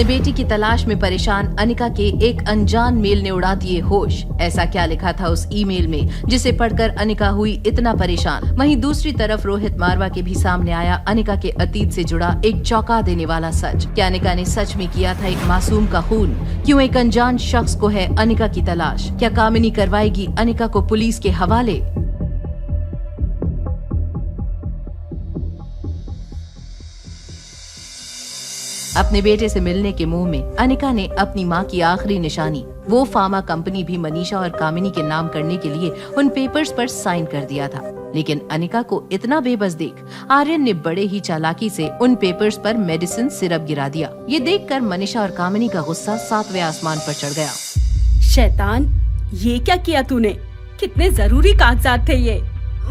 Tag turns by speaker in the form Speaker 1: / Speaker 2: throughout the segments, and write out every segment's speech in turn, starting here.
Speaker 1: अपने बेटी की तलाश में परेशान अनिका के एक अनजान मेल ने उड़ा दिए होश। ऐसा क्या लिखा था उस ईमेल में जिसे पढ़कर अनिका हुई इतना परेशान। वहीं दूसरी तरफ रोहित मारवा के भी सामने आया अनिका के अतीत से जुड़ा एक चौंका देने वाला सच। क्या अनिका ने सच में किया था एक मासूम का खून? क्यों एक अनजान शख्स को है अनिका की तलाश? क्या कामिनी करवाएगी अनिका को पुलिस के हवाले? अपने बेटे से मिलने के मुंह में अनिका ने अपनी मां की आखिरी निशानी, वो फार्मा कंपनी भी मनीषा और कामिनी के नाम करने के लिए उन पेपर्स पर साइन कर दिया था। लेकिन अनिका को इतना बेबस देख आर्यन ने बड़े ही चालाकी से उन पेपर्स पर मेडिसिन सिरप गिरा दिया। ये देखकर मनीषा और कामिनी का गुस्सा 7वें आसमान पर चढ़ गया।
Speaker 2: शैतान, ये क्या किया तूने? कितने जरूरी कागजात थे ये।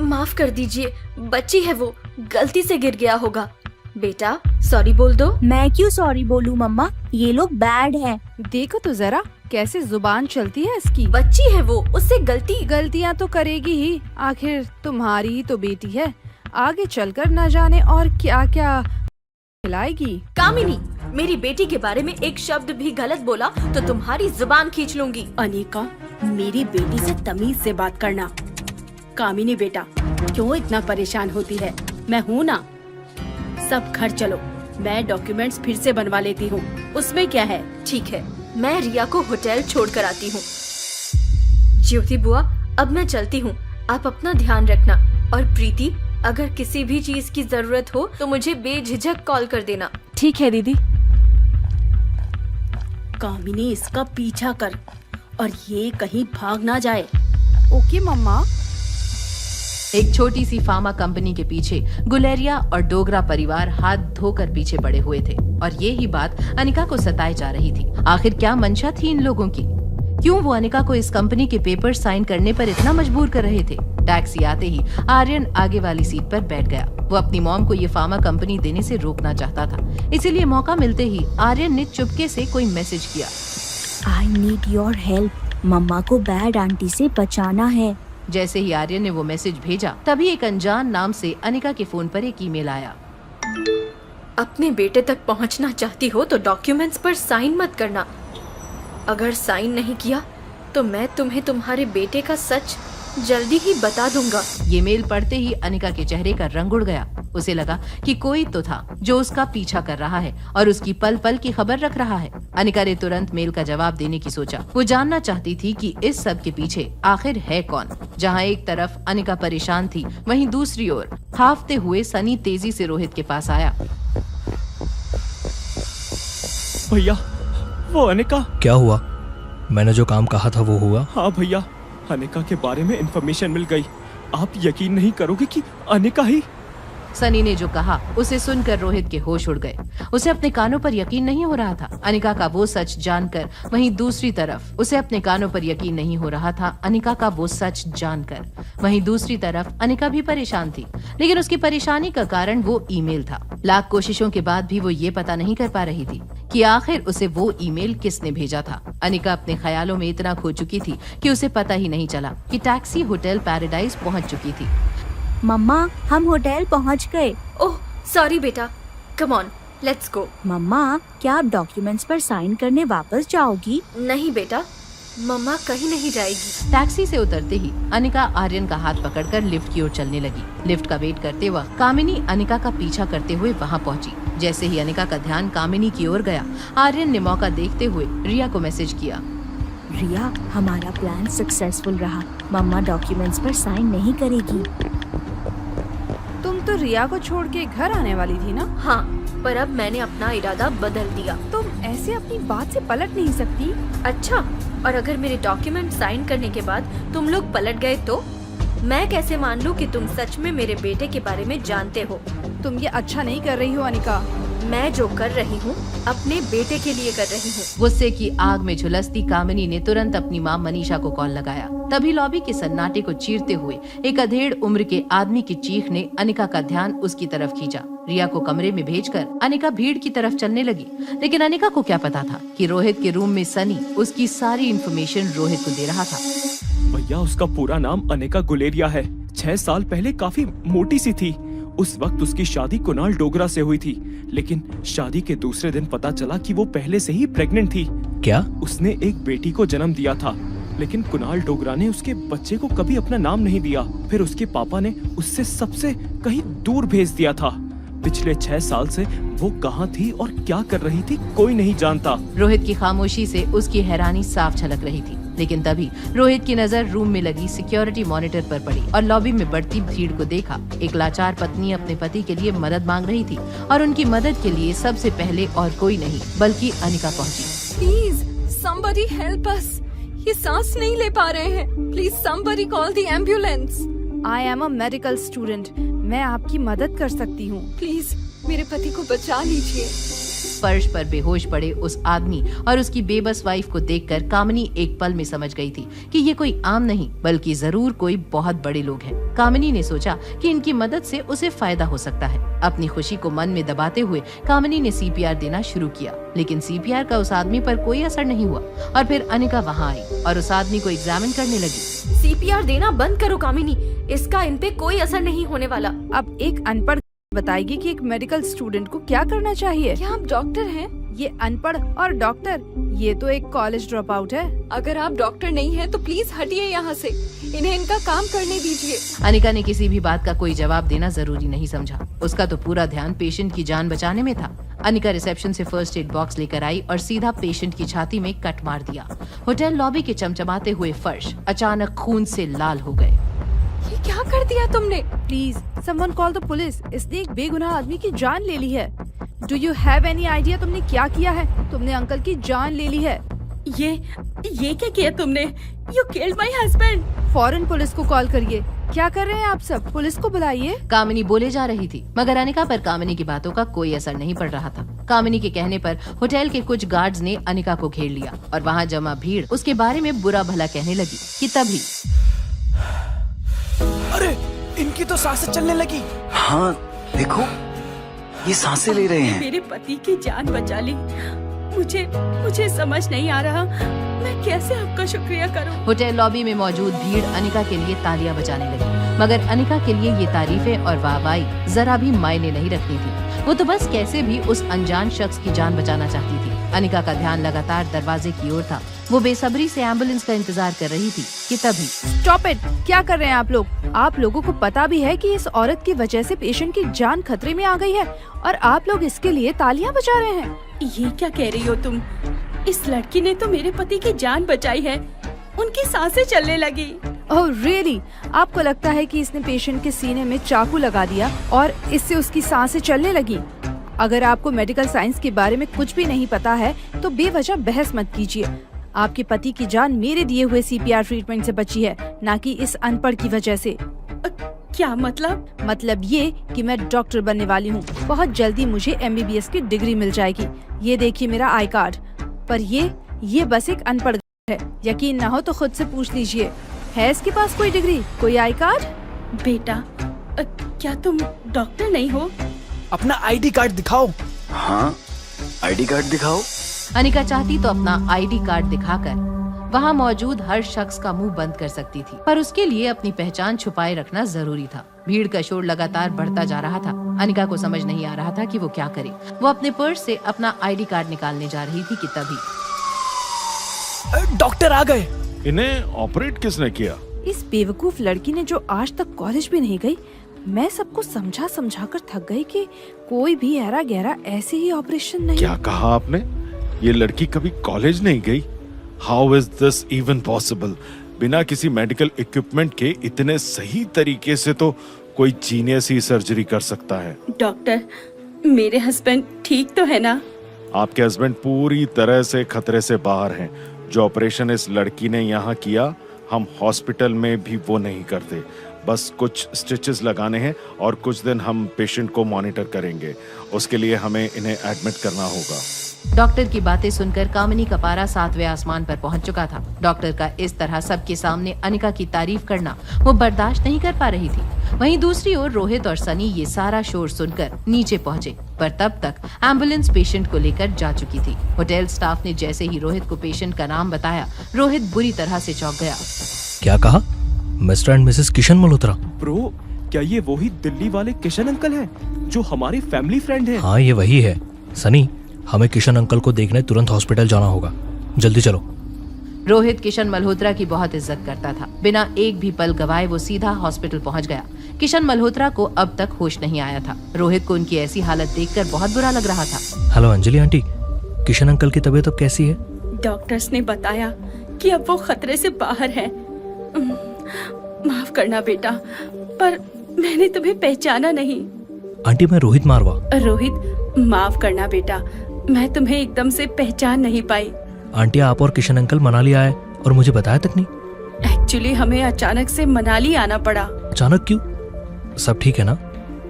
Speaker 3: माफ कर दीजिए, बच्ची है वो, गलती से गिर गया होगा। बेटा सॉरी बोल दो।
Speaker 4: मैं क्यों सॉरी बोलूं मम्मा, ये लोग बैड हैं।
Speaker 5: देखो तो जरा कैसे जुबान चलती है इसकी।
Speaker 3: बच्ची है वो, उससे
Speaker 5: गलतियां तो करेगी ही, आखिर तुम्हारी ही तो बेटी है। आगे चलकर न जाने और क्या क्या खिलाएगी।
Speaker 3: कामिनी, मेरी बेटी के बारे में एक शब्द भी गलत बोला तो तुम्हारी जुबान खींच लूंगी।
Speaker 2: अनिका, मेरी बेटी से तमीज से बात करना। कामिनी बेटा, क्यों इतना परेशान होती है? मैं हूँ ना। सब घर चलो, मैं डॉक्यूमेंट्स फिर से बनवा लेती हूँ। उसमें क्या है?
Speaker 3: ठीक है, मैं रिया को होटल छोड़ कर आती हूँ। ज्योति बुआ, अब मैं चलती हूँ। आप अपना ध्यान रखना। और प्रीति, अगर किसी भी चीज की जरूरत हो तो मुझे बेझिझक कॉल कर देना।
Speaker 5: ठीक है दीदी।
Speaker 2: कामिनी, इसका पीछा कर और ये कहीं भाग ना जाए।
Speaker 5: ओके मम्मा।
Speaker 1: एक छोटी सी फार्मा कंपनी के पीछे गुलेरिया और डोगरा परिवार हाथ धोकर पीछे पड़े हुए थे और ये ही बात अनिका को सताए जा रही थी। आखिर क्या मंशा थी इन लोगों की? क्यों वो अनिका को इस कंपनी के पेपर साइन करने पर इतना मजबूर कर रहे थे? टैक्सी आते ही आर्यन आगे वाली सीट पर बैठ गया। वो अपनी मॉम को ये फार्मा कंपनी देने से रोकना चाहता था, इसीलिए मौका मिलते ही आर्यन ने चुपके से कोई मैसेज किया।
Speaker 4: आई नीड योर हेल्प, मम्मा को बैड आंटी से बचाना है।
Speaker 1: जैसे ही आर्यन ने वो मैसेज भेजा, तभी एक अनजान नाम से अनिका के फोन पर एक ईमेल आया।
Speaker 3: अपने बेटे तक पहुंचना चाहती हो तो डॉक्यूमेंट्स पर साइन मत करना। अगर साइन नहीं किया तो मैं तुम्हें तुम्हारे बेटे का सच जल्दी ही बता दूंगा।
Speaker 1: ये मेल पढ़ते ही अनिका के चेहरे का रंग उड़ गया। उसे लगा कि कोई तो था जो उसका पीछा कर रहा है और उसकी पल पल की खबर रख रहा है। अनिका ने तुरंत मेल का जवाब देने की सोचा। वो जानना चाहती थी कि इस सब के पीछे आखिर है कौन। जहाँ एक तरफ अनिका परेशान थी, वहीं दूसरी ओर हाफते हुए सनी तेजी से रोहित के पास आया।
Speaker 6: भैया, वो अनिका।
Speaker 7: क्या हुआ? मैंने जो काम कहा था वो हुआ?
Speaker 6: हाँ भैया, अनिका के बारे में इंफॉर्मेशन मिल गई। आप यकीन नहीं करोगे कि अनिका ही।
Speaker 1: सनी ने जो कहा उसे सुनकर रोहित के होश उड़ गए। उसे अपने कानों पर यकीन नहीं हो रहा था अनिका का वो सच जानकर। वहीं दूसरी तरफ उसे अपने कानों पर यकीन नहीं हो रहा था अनिका का वो सच जानकर। वहीं दूसरी तरफ अनिका भी परेशान थी, लेकिन उसकी परेशानी का कारण वो ईमेल था। लाख कोशिशों के बाद भी वो ये पता नहीं कर पा रही थी कि आखिर उसे वो ईमेल किसने भेजा था। अनिका अपने ख्यालों में इतना खो चुकी थी कि उसे पता ही नहीं चला कि टैक्सी होटल पैराडाइज पहुंच चुकी थी।
Speaker 4: मम्मा, हम होटल पहुंच गए।
Speaker 3: ओह सॉरी बेटा, कम ऑन लेट्स गो।
Speaker 4: मम्मा, क्या आप डॉक्यूमेंट्स पर साइन करने वापस जाओगी?
Speaker 3: नहीं बेटा, मम्मा कहीं नहीं जाएगी।
Speaker 1: टैक्सी से उतरते ही अनिका आर्यन का हाथ पकड़कर लिफ्ट की ओर चलने लगी। लिफ्ट का वेट करते वक्त कामिनी अनिका का पीछा करते हुए वहां पहुंची। जैसे ही अनिका का ध्यान कामिनी की ओर गया, आर्यन ने मौका देखते हुए रिया को मैसेज किया।
Speaker 4: रिया, हमारा प्लान सक्सेसफुल रहा। मम्मा डॉक्यूमेंट्स पर साइन नहीं करेगी।
Speaker 5: तुम तो रिया को छोड़ के घर आने वाली थी ना?
Speaker 3: हाँ, पर अब मैंने अपना इरादा बदल दिया।
Speaker 5: तुम ऐसे अपनी बात से पलट नहीं सकती।
Speaker 3: अच्छा, और अगर मेरे डॉक्यूमेंट साइन करने के बाद तुम लोग पलट गए तो मैं कैसे मान लूं कि तुम सच में मेरे बेटे के बारे में जानते हो?
Speaker 5: तुम ये अच्छा नहीं कर रही हो अनिका।
Speaker 3: मैं जो कर रही हूँ अपने बेटे के लिए कर रही हूँ।
Speaker 1: गुस्से की आग में झुलसती कामिनी ने तुरंत अपनी मां मनीषा को कॉल लगाया। तभी लॉबी के सन्नाटे को चीरते हुए एक अधेड़ उम्र के आदमी की चीख ने अनिका का ध्यान उसकी तरफ खींचा। रिया को कमरे में भेजकर अनिका भीड़ की तरफ चलने लगी, लेकिन अनिका को क्या पता था कि रोहित के रूम में सनी उसकी सारी इन्फॉर्मेशन रोहित को दे रहा था।
Speaker 6: भैया, उसका पूरा नाम अनिका गुलेरिया है। 6 साल पहले काफी मोटी सी थी। उस वक्त उसकी शादी कुणाल डोगरा से हुई थी, लेकिन शादी के दूसरे दिन पता चला कि वो पहले से ही प्रेग्नेंट थी।
Speaker 7: क्या?
Speaker 6: उसने एक बेटी को जन्म दिया था, लेकिन कुणाल डोगरा ने उसके बच्चे को कभी अपना नाम नहीं दिया। फिर उसके पापा ने उससे सबसे कहीं दूर भेज दिया था। पिछले 6 साल से वो कहाँ थी और क्या कर रही थी कोई नहीं जानता।
Speaker 1: रोहित की खामोशी से उसकी हैरानी साफ झलक रही थी, लेकिन तभी रोहित की नजर रूम में लगी सिक्योरिटी मॉनिटर पर पड़ी और लॉबी में बढ़ती भीड़ को देखा। एक लाचार पत्नी अपने पति के लिए मदद मांग रही थी और उनकी मदद के लिए सबसे पहले और कोई नहीं बल्कि अनिका पहुंची।
Speaker 3: Please somebody help us। ये सांस नहीं ले पा रहे हैं। Please somebody call the ambulance।
Speaker 5: I am a medical student, मैं आपकी मदद कर सकती हूँ।
Speaker 3: प्लीज मेरे पति को बचा लीजिए।
Speaker 1: फर्श पर बेहोश पड़े उस आदमी और उसकी बेबस वाइफ को देखकर कामिनी एक पल में समझ गई थी कि ये कोई आम नहीं बल्कि जरूर कोई बहुत बड़े लोग हैं। कामिनी ने सोचा कि इनकी मदद से उसे फायदा हो सकता है। अपनी खुशी को मन में दबाते हुए कामिनी ने सीपीआर देना शुरू किया, लेकिन सीपीआर का उस आदमी पर कोई असर नहीं हुआ। और फिर अनिका वहाँ आई और उस आदमी को एग्जामिन करने लगी।
Speaker 3: सीपीआर देना बंद करो कामिनी, इसका इन पे कोई असर नहीं होने वाला।
Speaker 5: अब एक अनपढ़ बताएगी कि एक मेडिकल स्टूडेंट को क्या करना चाहिए।
Speaker 3: क्या आप डॉक्टर हैं?
Speaker 5: ये अनपढ़ और डॉक्टर, ये तो एक कॉलेज ड्रॉप आउट है।
Speaker 3: अगर आप डॉक्टर नहीं हैं तो प्लीज हटिए यहाँ से। इन्हें इनका काम करने दीजिए।
Speaker 1: अनिका ने किसी भी बात का कोई जवाब देना जरूरी नहीं समझा। उसका तो पूरा ध्यान पेशेंट की जान बचाने में था। अनिका रिसेप्शन से फर्स्ट एड बॉक्स लेकर आई और सीधा पेशेंट की छाती में कट मार दिया। होटल लॉबी के चमचमाते हुए फर्श अचानक खून से लाल हो गए।
Speaker 3: ये क्या कर दिया तुमने?
Speaker 5: Please someone call the police. इसने एक बेगुनाह आदमी की जान ले ली है। Do you have any idea तुमने क्या किया है? तुमने अंकल की जान ले ली है।
Speaker 2: ये क्या किया तुमने? You killed my husband.
Speaker 5: फौरन पुलिस को कॉल करिए। क्या कर रहे हैं आप सब? पुलिस को बुलाइए।
Speaker 1: कामिनी बोले जा रही थी, मगर अनिका पर कामिनी की बातों का कोई असर नहीं पड़ रहा था। कामिनी के कहने पर होटल के कुछ गार्ड्स ने अनिका को घेर लिया और वहाँ जमा भीड़ उसके बारे में बुरा भला कहने लगी कि तभी
Speaker 8: अरे इनकी तो सांसें चलने लगी।
Speaker 9: हाँ देखो, ये सांसें ले रहे हैं।
Speaker 2: मेरे पति की जान बचा ली। मुझे समझ नहीं आ रहा मैं कैसे आपका शुक्रिया करूं।
Speaker 1: होटल लॉबी में मौजूद भीड़ अनिका के लिए तालियां बजाने लगी, मगर अनिका के लिए ये तारीफें और वाहवाही जरा भी मायने नहीं रखती थी। वो तो बस कैसे भी उस अनजान शख्स की जान बचाना चाहती थी। अनिका का ध्यान लगातार दरवाजे की ओर था। वो बेसब्री से एम्बुलेंस का इंतजार कर रही थी कि तभी
Speaker 5: स्टॉप इट! क्या कर रहे हैं आप लोग? आप लोगों को पता भी है कि इस औरत की वजह से पेशेंट की जान खतरे में आ गई है और आप लोग इसके लिए तालियां बजा रहे हैं।
Speaker 2: ये क्या कह रही हो तुम? इस लड़की ने तो मेरे पति की जान बचाई है। उनकी सांसें चलने लगी।
Speaker 5: Oh really? आपको लगता है कि इसने पेशेंट के सीने में चाकू लगा दिया और इससे उसकी सांसें चलने लगी? अगर आपको मेडिकल साइंस के बारे में कुछ भी नहीं पता है तो बेवजह बहस मत कीजिए। आपके पति की जान मेरे दिए हुए सीपीआर ट्रीटमेंट से बची है, ना कि इस अनपढ़ की वजह से।
Speaker 2: क्या मतलब?
Speaker 5: मतलब ये कि मैं डॉक्टर बनने वाली हूँ। बहुत जल्दी मुझे MBBS की डिग्री मिल जाएगी। ये देखिए मेरा आई कार्ड। पर ये बस एक अनपढ़ है। यकीन ना हो तो खुद से पूछ लीजिए, है इसके पास कोई डिग्री, कोई आई कार्ड?
Speaker 2: बेटा, क्या तुम डॉक्टर नहीं हो?
Speaker 8: अपना आईडी कार्ड दिखाओ।
Speaker 9: हाँ, आईडी कार्ड दिखाओ।
Speaker 1: अनिका चाहती तो अपना आईडी कार्ड दिखाकर वहाँ मौजूद हर शख्स का मुंह बंद कर सकती थी, पर उसके लिए अपनी पहचान छुपाए रखना जरूरी था। भीड़ का शोर लगातार बढ़ता जा रहा था। अनिका को समझ नहीं आ रहा था कि वो क्या करे। वो अपने पर्स से अपना आईडी कार्ड निकालने जा रही थी कि तभी
Speaker 8: डॉक्टर आ गए।
Speaker 10: इन्हें ऑपरेट किसने किया?
Speaker 5: इस बेवकूफ लड़की ने जो आज तक कॉलेज भी नहीं गई। मैं सबको समझा कर थक गई कि कोई भी ऐरा गहरा ऐसे ही ऑपरेशन नहीं।
Speaker 10: क्या कहा आपने? ये लड़की कभी कॉलेज नहीं गई? How is this even possible? बिना किसी मेडिकल इक्विपमेंट के इतने सही तरीके से तो कोई जीनियस ही सर्जरी कर सकता है।
Speaker 2: डॉक्टर, मेरे हस्बैंड ठीक तो है ना?
Speaker 10: आपके हस्बैंड पूरी तरह से खतरे से बाहर हैं। जो ऑपरेशन इस लड़की ने यहाँ किया, हम हॉस्पिटल में भी वो नहीं करते। बस कुछ स्टिचेस लगाने हैं और कुछ दिन हम पेशेंट को मॉनिटर करेंगे। उसके लिए हमें इन्हें एडमिट करना होगा।
Speaker 1: डॉक्टर की बातें सुनकर कामिनी का पारा 7वें आसमान पर पहुंच चुका था। डॉक्टर का इस तरह सबके सामने अनिका की तारीफ करना वो बर्दाश्त नहीं कर पा रही थी। वहीं दूसरी ओर रोहित और सनी ये सारा शोर सुनकर नीचे पहुंचे, पर तब तक एम्बुलेंस पेशेंट को लेकर जा चुकी थी। होटल स्टाफ ने जैसे ही रोहित को पेशेंट का नाम बताया, रोहित बुरी तरह से चौंक गया।
Speaker 7: क्या कहा? Mister and Mrs Kishan Malhotra.
Speaker 6: Bro, क्या ये वही दिल्ली वाले किशन अंकल हैं जो हमारे फैमिली फ्रेंड हैं?
Speaker 7: हाँ ये वही है। सनी, हमें किशन अंकल को देखने तुरंत हॉस्पिटल जाना होगा, जल्दी चलो।
Speaker 1: रोहित किशन मल्होत्रा की बहुत इज्जत करता था। बिना एक भी पल गवाए वो सीधा हॉस्पिटल पहुंच गया। किशन मल्होत्रा को अब तक होश नहीं आया था। रोहित को उनकी ऐसी हालत देखकर बहुत बुरा लग रहा था।
Speaker 7: Hello Anjali aunty, Kishan uncle की तबीयत अब कैसी है?
Speaker 2: डॉक्टर्स ने बताया कि अब वो खतरे से बाहर है। माफ करना बेटा, पर मैंने तुम्हें पहचाना नहीं।
Speaker 7: आंटी मैं रोहित मारवा।
Speaker 2: रोहित, माफ करना बेटा, मैं तुम्हें एकदम से पहचान नहीं पाई।
Speaker 7: आंटी आप और किशन अंकल मनाली आए और मुझे बताया तक नहीं।
Speaker 2: एक्चुअली हमें अचानक से मनाली आना पड़ा।
Speaker 7: अचानक क्यों? सब ठीक है ना?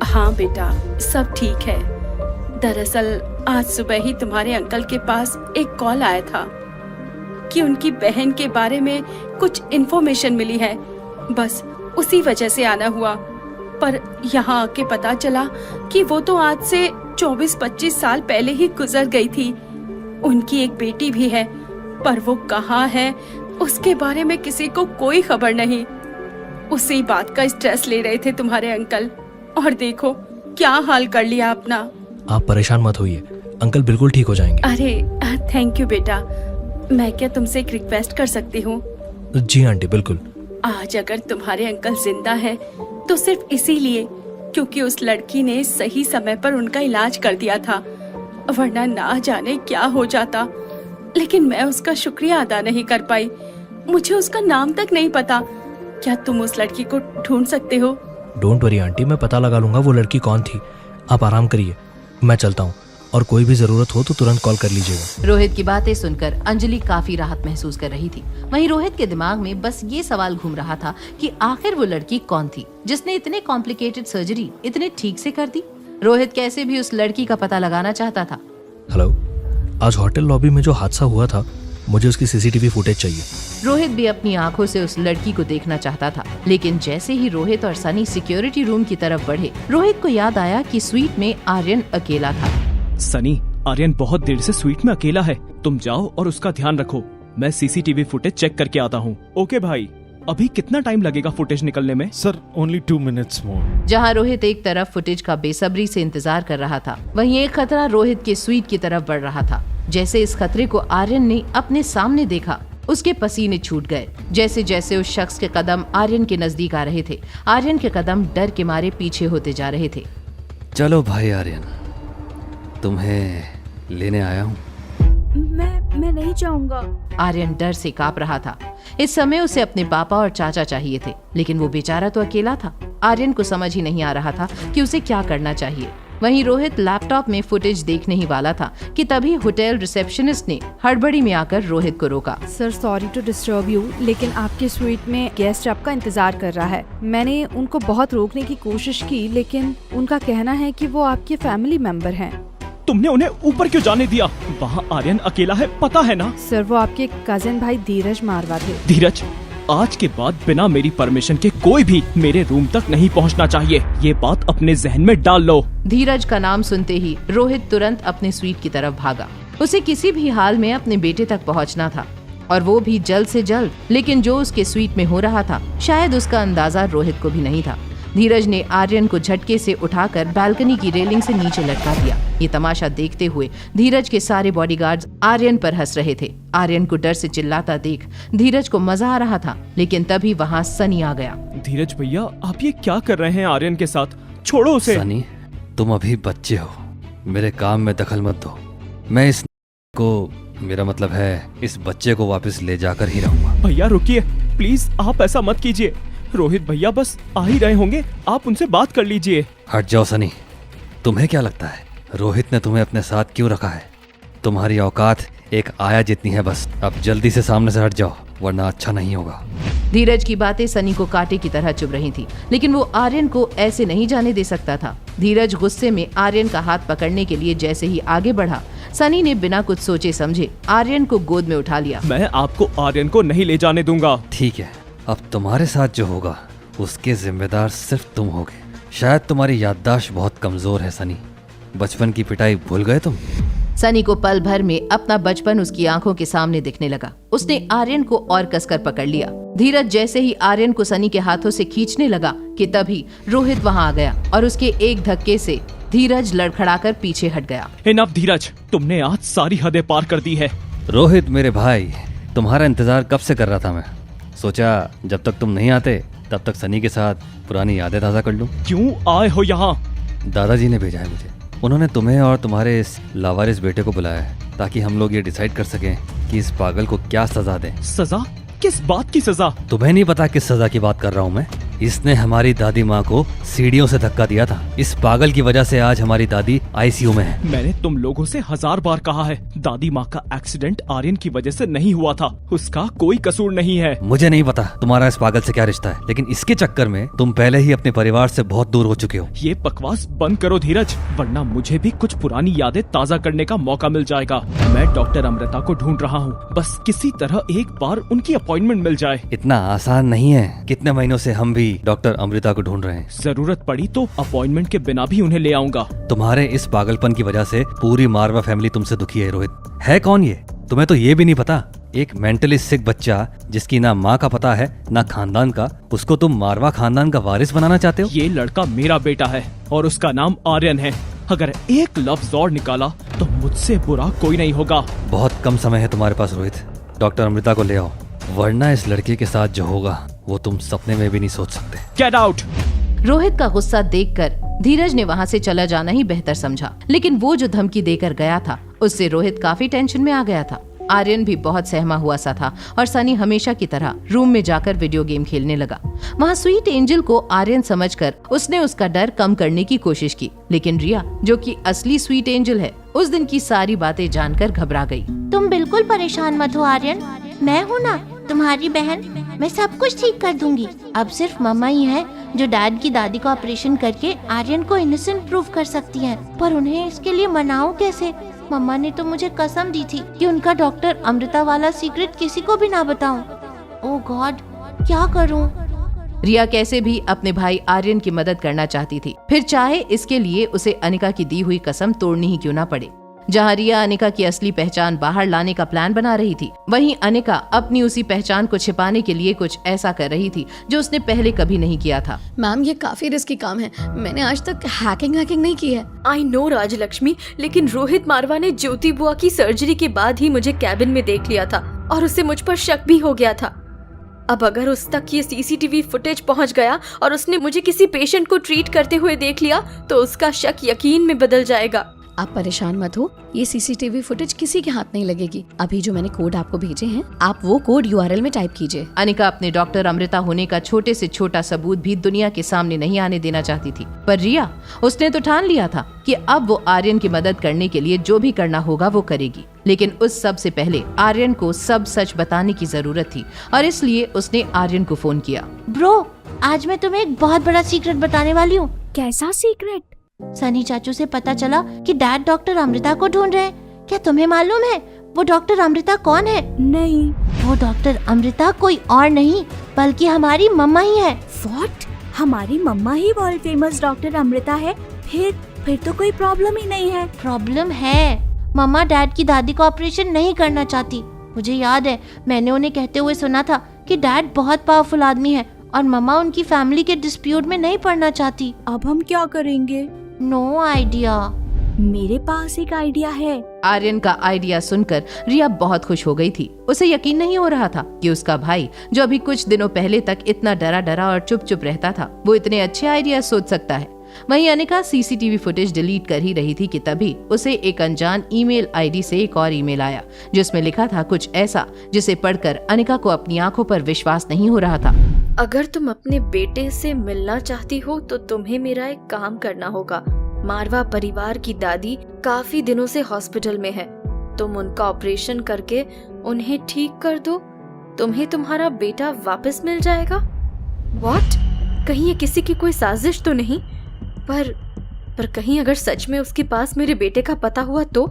Speaker 2: हाँ बेटा, सब ठीक है। दरअसल आज सुबह ही तुम्हारे अंकल के पास एक कॉल आया था कि उनकी बहन के बारे में कुछ इन्फॉर्मेशन मिली है। बस उसी वजह से आना हुआ। पर यहाँ आके पता चला कि वो तो आज से 24-25 साल पहले ही गुजर गई थी। उनकी एक बेटी भी है, पर वो कहाँ है उसके बारे में किसी को कोई खबर नहीं। उसी बात का स्ट्रेस ले रहे थे तुम्हारे अंकल, और देखो क्या हाल कर लिया अपना।
Speaker 7: आप परेशान मत होइए, अंकल बिल्कुल ठीक हो जाएंगे।
Speaker 2: अरे थैंक यू बेटा। मैं क्या तुमसे एक रिक्वेस्ट कर सकती हूँ?
Speaker 7: जी आंटी बिल्कुल।
Speaker 2: आज अगर तुम्हारे अंकल जिंदा है तो सिर्फ इसीलिए क्योंकि उस लड़की ने सही समय पर उनका इलाज कर दिया था, वरना ना जाने क्या हो जाता। लेकिन मैं उसका शुक्रिया अदा नहीं कर पाई। मुझे उसका नाम तक नहीं पता। क्या तुम उस लड़की को ढूंढ सकते हो?
Speaker 7: डोंट वरी आंटी, मैं पता लगा लूंगा वो लड़की कौन थी। आप आराम करिए, मैं चलता हूँ, और कोई भी जरूरत हो तो तुरंत कॉल कर लीजिएगा।
Speaker 1: रोहित की बातें सुनकर अंजलि काफी राहत महसूस कर रही थी। वहीं रोहित के दिमाग में बस ये सवाल घूम रहा था कि आखिर वो लड़की कौन थी जिसने इतने कॉम्प्लिकेटेड सर्जरी इतने ठीक से कर दी। रोहित कैसे भी उस लड़की का पता लगाना चाहता था।
Speaker 7: हेलो, आज होटल लॉबी में जो हादसा हुआ था, मुझे उसकी सीसीटीवी फुटेज चाहिए।
Speaker 1: रोहित भी अपनी आंखों से उस लड़की को देखना चाहता था, लेकिन जैसे ही रोहित और सनी सिक्योरिटी रूम की तरफ बढ़े, रोहित को याद आया कि स्वीट में आर्यन अकेला था।
Speaker 6: सनी, आर्यन बहुत देर से स्वीट में अकेला है। तुम जाओ और उसका ध्यान रखो। मैं सीसीटीवी फुटेज चेक करके आता हूँ। ओके भाई, अभी कितना टाइम लगेगा फुटेज निकलने में?
Speaker 10: Sir, only 2 minutes more।
Speaker 1: जहाँ रोहित एक तरफ फुटेज का बेसब्री से इंतजार कर रहा था, वहीं एक खतरा रोहित के स्वीट की तरफ बढ़ रहा था। जैसे इस खतरे को आर्यन ने अपने सामने देखा, उसके पसीने छूट गए। जैसे जैसे उस शख्स के कदम आर्यन के नजदीक आ रहे थे, आर्यन के कदम डर के मारे पीछे होते जा रहे थे।
Speaker 9: चलो भाई आर्यन, तुम्हें लेने आया हूँ।
Speaker 4: मैं नहीं जाऊंगा।
Speaker 1: आर्यन डर से कांप रहा था। इस समय उसे अपने पापा और चाचा चाहिए थे, लेकिन वो बेचारा तो अकेला था। आर्यन को समझ ही नहीं आ रहा था कि उसे क्या करना चाहिए। वहीं रोहित लैपटॉप में फुटेज देखने ही वाला था कि तभी होटल रिसेप्शनिस्ट ने हड़बड़ी में आकर रोहित को रोका।
Speaker 5: Sir sorry to disturb you, लेकिन आपके स्वीट में गेस्ट आपका इंतजार कर रहा है। मैंने उनको बहुत रोकने की कोशिश की, लेकिन उनका कहना है कि वो आपके फैमिली मेंबर हैं।
Speaker 6: तुमने उन्हें ऊपर क्यों जाने दिया? वहाँ आर्यन अकेला है, पता है ना?
Speaker 5: सर वो आपके कजिन भाई धीरज मारवा थे।
Speaker 6: धीरज, आज के बाद बिना मेरी परमिशन के कोई भी मेरे रूम तक नहीं पहुंचना चाहिए। ये बात अपने जहन में डाल लो।
Speaker 1: धीरज का नाम सुनते ही रोहित तुरंत अपने स्वीट की तरफ भागा। उसे किसी भी हाल में अपने बेटे तक पहुंचना था, और वो भी जल्द से जल्द। लेकिन जो उसके स्वीट में हो रहा था, शायद उसका अंदाजा रोहित को भी नहीं था। धीरज ने आर्यन को झटके से उठाकर बालकनी की रेलिंग से नीचे लटका दिया। ये तमाशा देखते हुए धीरज के सारे बॉडीगार्ड्स आर्यन पर हंस रहे थे। आर्यन को डर से चिल्लाता देख धीरज को मजा आ रहा था, लेकिन तभी वहाँ सनी आ गया।
Speaker 6: धीरज भैया, आप ये क्या कर रहे हैं आर्यन के साथ? छोड़ो उसे।
Speaker 9: सनी, तुम अभी बच्चे हो, मेरे काम में दखल मत दो। मैं इस को, मेरा मतलब है इस बच्चे को वापस ले जाकर ही रहूंगा।
Speaker 6: भैया रुकिए प्लीज, आप ऐसा मत कीजिए। रोहित भैया बस आ ही रहे होंगे, आप उनसे बात कर लीजिए।
Speaker 9: हट जाओ सनी, तुम्हें क्या लगता है रोहित ने तुम्हें अपने साथ क्यों रखा है? तुम्हारी औकात एक आया जितनी है बस। अब जल्दी से सामने से हट जाओ, वरना अच्छा नहीं होगा।
Speaker 1: धीरज की बातें सनी को कांटे की तरह चुभ रही थी, लेकिन वो आर्यन को ऐसे नहीं जाने दे सकता था। धीरज गुस्से में आर्यन का हाथ पकड़ने के लिए जैसे ही आगे बढ़ा, सनी ने बिना कुछ सोचे समझे आर्यन को गोद में उठा लिया।
Speaker 6: मैं आपको आर्यन को नहीं ले जाने दूंगा।
Speaker 9: ठीक है, अब तुम्हारे साथ जो होगा उसके जिम्मेदार सिर्फ तुम होगे। शायद तुम्हारी याददाश्त बहुत कमजोर है सनी। बचपन की पिटाई भूल गए तुम?
Speaker 1: सनी को पल भर में अपना बचपन उसकी आंखों के सामने दिखने लगा। उसने आर्यन को और कसकर पकड़ लिया। धीरज जैसे ही आर्यन को सनी के हाथों से खींचने लगा कि तभी रोहित वहां आ गया और उसके एक धक्के से धीरज लड़खड़ाकर पीछे हट गया।
Speaker 6: इनफ धीरज, तुमने आज सारी हदें पार कर दी है।
Speaker 9: रोहित मेरे भाई, तुम्हारा इंतजार कब से कर रहा था मैं। सोचा जब तक तुम नहीं आते तब तक सनी के साथ पुरानी यादें ताज़ा कर लूं।
Speaker 6: क्यों आए हो यहाँ?
Speaker 9: दादाजी ने भेजा है मुझे। उन्होंने तुम्हें और तुम्हारे इस लावारिस बेटे को बुलाया है ताकि हम लोग ये डिसाइड कर सकें कि इस पागल को क्या सजा दें।
Speaker 6: सजा? किस बात की सजा?
Speaker 9: तुम्हें नहीं पता किस सजा की बात कर रहा हूँ मैं? इसने हमारी दादी माँ को सीढ़ियों से धक्का दिया था। इस पागल की वजह से आज हमारी दादी आईसीयू में है।
Speaker 6: मैंने तुम लोगों से 1000 बार कहा है, दादी माँ का एक्सीडेंट आर्यन की वजह से नहीं हुआ था। उसका कोई कसूर नहीं है।
Speaker 9: मुझे नहीं पता तुम्हारा इस पागल से क्या रिश्ता है, लेकिन इसके चक्कर में तुम पहले ही अपने परिवार से बहुत दूर हो चुके हो।
Speaker 6: ये बकवास बंद करो धीरज, वरना मुझे भी कुछ पुरानी यादें ताज़ा करने का मौका मिल जाएगा। मैं डॉक्टर अमृता को ढूंढ रहा हूँ, बस किसी तरह एक बार उनकी अपॉइंटमेंट मिल जाए।
Speaker 9: इतना आसान नहीं है। कितने महीनों से हम भी डॉक्टर अमृता को ढूंढ रहे हैं।
Speaker 6: जरूरत पड़ी तो अपॉइंटमेंट के बिना भी उन्हें ले आऊंगा।
Speaker 9: तुम्हारे इस पागलपन की वजह से पूरी मारवा फैमिली तुमसे दुखी है। रोहित है कौन ये? तुम्हें तो ये भी नहीं पता। एक मेंटली सिक बच्चा जिसकी ना माँ का पता है ना खानदान का, उसको तुम मारवा खानदान का वारिस बनाना चाहते हो।
Speaker 6: ये लड़का मेरा बेटा है और उसका नाम आर्यन है। अगर एक लफ्ज और निकाला तो मुझसे बुरा कोई नहीं होगा।
Speaker 9: बहुत कम समय है तुम्हारे पास रोहित। डॉक्टर अमृता को ले आओ, वरना इस लड़के के साथ जो होगा वो तुम सपने में भी नहीं सोच सकते।
Speaker 6: Get out.
Speaker 1: रोहित का गुस्सा देखकर धीरज ने वहां से चला जाना ही बेहतर समझा, लेकिन वो जो धमकी देकर गया था उससे रोहित काफी टेंशन में आ गया था। आर्यन भी बहुत सहमा हुआ सा था और सनी हमेशा की तरह रूम में जाकर वीडियो गेम खेलने लगा। वहाँ स्वीट एंजल को आर्यन समझकर उसने उसका डर कम करने की कोशिश की, लेकिन रिया जो कि असली स्वीट एंजल है उस दिन की सारी बातें जानकर घबरा गई।
Speaker 11: तुम बिल्कुल परेशान मत हो आर्यन, मैं हूँ ना तुम्हारी बहन, मैं सब कुछ ठीक कर दूंगी। अब सिर्फ मम्मा ही है जो डैड की दादी का ऑपरेशन करके आर्यन को इनोसेंट प्रूव कर सकती हैं, पर उन्हें इसके लिए मनाऊं कैसे? मम्मा ने तो मुझे कसम दी थी कि उनका डॉक्टर अमृता वाला सीक्रेट किसी को भी ना बताऊं। ओह गॉड, क्या करूं?
Speaker 1: रिया कैसे भी अपने भाई आर्यन की मदद करना चाहती थी, फिर चाहे इसके लिए उसे अनिका की दी हुई कसम तोड़नी ही क्यों ना पड़े। जहाँ रिया अनिका की असली पहचान बाहर लाने का प्लान बना रही थी, वहीं अनिका अपनी उसी पहचान को छिपाने के लिए कुछ ऐसा कर रही थी जो उसने पहले कभी नहीं किया था।
Speaker 3: मैम, ये काफी रिस्की काम है। मैंने आज तक हैकिंग नहीं की है। आई नो राजलक्ष्मी, लेकिन रोहित मारवा ने ज्योति बुआ की सर्जरी के बाद ही मुझे कैबिन में देख लिया था और उसे मुझ पर शक भी हो गया था। अब अगर उस तक ये सीसीटीवी फुटेज पहुंच गया और उसने मुझे किसी पेशेंट को ट्रीट करते हुए देख लिया तो उसका शक यकीन में बदल जाएगा। आप परेशान मत हो, ये सीसीटीवी फुटेज किसी के हाथ नहीं लगेगी। अभी जो मैंने कोड आपको भेजे हैं, आप वो कोड URL में टाइप कीजिए।
Speaker 1: अनिका अपने डॉक्टर अमृता होने का छोटे से छोटा सबूत भी दुनिया के सामने नहीं आने देना चाहती थी, पर रिया, उसने तो ठान लिया था कि अब वो आर्यन की मदद करने के लिए जो भी करना होगा वो करेगी। लेकिन उस सब से पहले आर्यन को सब सच बताने की जरूरत थी और इसलिए उसने आर्यन को फोन किया।
Speaker 11: ब्रो, आज मैं तुम्हें एक बहुत बड़ा सीक्रेट बताने वाली हूँ।
Speaker 4: कैसा सीक्रेट?
Speaker 11: सनी चाचू से पता चला कि डैड डॉक्टर अमृता को ढूंढ रहे हैं। क्या तुम्हें मालूम है वो डॉक्टर अमृता कौन है?
Speaker 4: नहीं।
Speaker 11: वो डॉक्टर अमृता कोई और नहीं बल्कि हमारी मम्मा ही है।
Speaker 4: व्हाट? हमारी मम्मा ही वर्ल्ड फेमस डॉक्टर अमृता है? फिर तो कोई प्रॉब्लम ही नहीं है।
Speaker 11: प्रॉब्लम है। मम्मा डैड की दादी का ऑपरेशन नहीं करना चाहती। मुझे याद है, मैंने उन्हें कहते हुए सुना था कि डैड बहुत पावरफुल आदमी है और मम्मा उनकी फैमिली के डिस्प्यूट में नहीं पड़ना चाहती।
Speaker 4: अब हम क्या करेंगे?
Speaker 11: No idea.
Speaker 4: मेरे पास एक आइडिया है।
Speaker 1: आर्यन का आइडिया सुनकर रिया बहुत खुश हो गई थी। उसे यकीन नहीं हो रहा था कि उसका भाई, जो अभी कुछ दिनों पहले तक इतना डरा डरा और चुप चुप रहता था, वो इतने अच्छे आइडिया सोच सकता है। वहीं अनिका सीसीटीवी फुटेज डिलीट कर ही रही थी कि तभी उसे एक अनजान ईमेल आईडी से एक और ईमेल आया जिसमें लिखा था कुछ ऐसा जिसे पढ़कर अनिका को अपनी आंखों पर विश्वास नहीं हो रहा था।
Speaker 3: अगर तुम अपने बेटे से मिलना चाहती हो तो तुम्हें मेरा एक काम करना होगा। मारवा परिवार की दादी काफी दिनों से हॉस्पिटल में है। तुम उनका ऑपरेशन करके उन्हें ठीक कर दो, तुम्हें तुम्हारा बेटा वापस मिल जाएगा। व्हाट? कहीं ये किसी की कोई साजिश तो नहीं? पर कहीं अगर सच में उसके पास मेरे बेटे का पता हुआ तो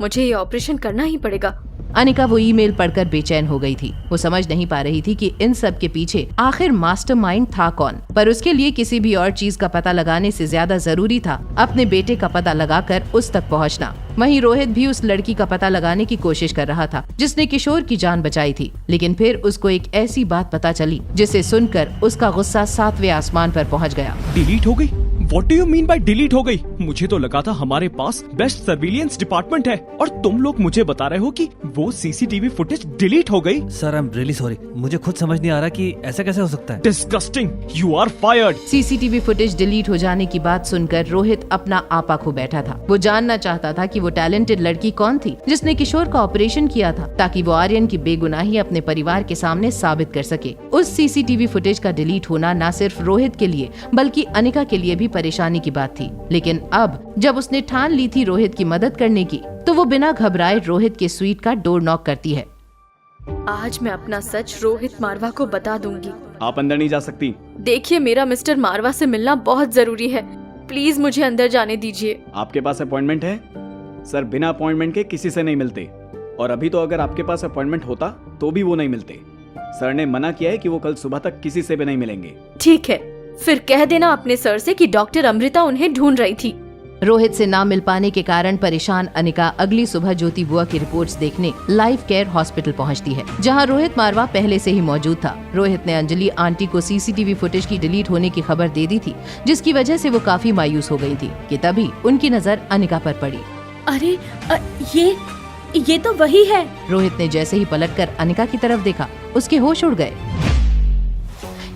Speaker 3: मुझे ये ऑपरेशन करना ही पड़ेगा।
Speaker 1: अनिका वो ईमेल पढ़कर बेचैन हो गई थी। वो समझ नहीं पा रही थी कि इन सब के पीछे आखिर मास्टरमाइंड था कौन, पर उसके लिए किसी भी और चीज का पता लगाने से ज्यादा जरूरी था अपने बेटे का पता लगाकर उस तक पहुंचना। वहीं रोहित भी उस लड़की का पता लगाने की कोशिश कर रहा था जिसने किशोर की जान बचाई थी, लेकिन फिर उसको एक ऐसी बात पता चली जिसे सुनकर उसका गुस्सा 7वें आसमान पर पहुंच गया।
Speaker 6: डिलीट हो गई? What do you mean by delete हो गई? मुझे तो लगा था हमारे पास बेस्ट सर्विलियंस डिपार्टमेंट है और तुम लोग मुझे बता रहे हो कि वो सीसीटीवी फुटेज डिलीट हो गई।
Speaker 9: Sir I am really sorry, मुझे खुद समझ नहीं आ रहा कि ऐसा कैसे हो सकता है।
Speaker 6: Disgusting, you are fired.
Speaker 1: CCTV footage delete हो जाने की बात सुनकर रोहित अपना आपा खो बैठा था। वो जानना चाहता था कि वो टैलेंटेड लड़की कौन थी जिसने किशोर का ऑपरेशन किया था ताकि वो आर्यन की बेगुनाही अपने परिवार के सामने साबित कर सके। उस सीसीटीवी फुटेज का डिलीट होना न सिर्फ रोहित के लिए बल्कि अनिका के लिए भी परेशानी की बात थी, लेकिन अब जब उसने ठान ली थी रोहित की मदद करने की, तो वो बिना घबराए रोहित के स्वीट का डोर नॉक करती है।
Speaker 3: आज मैं अपना सच रोहित मारवा को बता दूंगी।
Speaker 12: आप अंदर नहीं जा सकती।
Speaker 3: देखिए, मेरा मिस्टर मारवा से मिलना बहुत जरूरी है, प्लीज मुझे अंदर जाने दीजिए।
Speaker 12: आपके पास अपॉइंटमेंट है? सर बिना अपॉइंटमेंट के किसी से नहीं मिलते, और अभी तो अगर आपके पास अपॉइंटमेंट होता तो भी वो नहीं मिलते। सर ने मना किया है कि वो कल सुबह तक किसी से भी नहीं मिलेंगे।
Speaker 3: ठीक है, फिर कह देना अपने सर से कि डॉक्टर अमृता उन्हें ढूंढ रही थी।
Speaker 1: रोहित से ना मिल पाने के कारण परेशान अनिका अगली सुबह ज्योति बुआ की रिपोर्ट्स देखने लाइफ केयर हॉस्पिटल पहुंचती है, जहां रोहित मारवा पहले से ही मौजूद था। रोहित ने अंजलि आंटी को सीसीटीवी फुटेज की डिलीट होने की खबर दे दी थी, जिसकी वजह से वो काफी मायूस हो गई थी कि तभी उनकी नजर अनिका पर पड़ी।
Speaker 2: अरे ये तो वही है।
Speaker 1: रोहित ने जैसे ही पलटकर अनिका की तरफ देखा, उसके होश उड़ गए।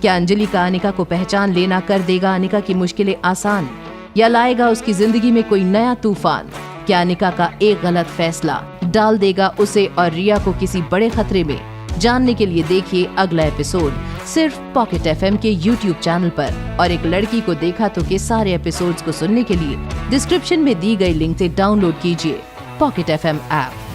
Speaker 1: क्या अंजलि का अनिका को पहचान लेना कर देगा अनिका की मुश्किलें आसान, या लाएगा उसकी जिंदगी में कोई नया तूफान? क्या अनिका का एक गलत फैसला डाल देगा उसे और रिया को किसी बड़े खतरे में? जानने के लिए देखिए अगला एपिसोड सिर्फ पॉकेट FM के YouTube चैनल पर। और एक लड़की को देखा तो के सारे एपिसोड्स को सुनने के लिए डिस्क्रिप्शन में दी गई लिंक से डाउनलोड कीजिए पॉकेट FM ऐप।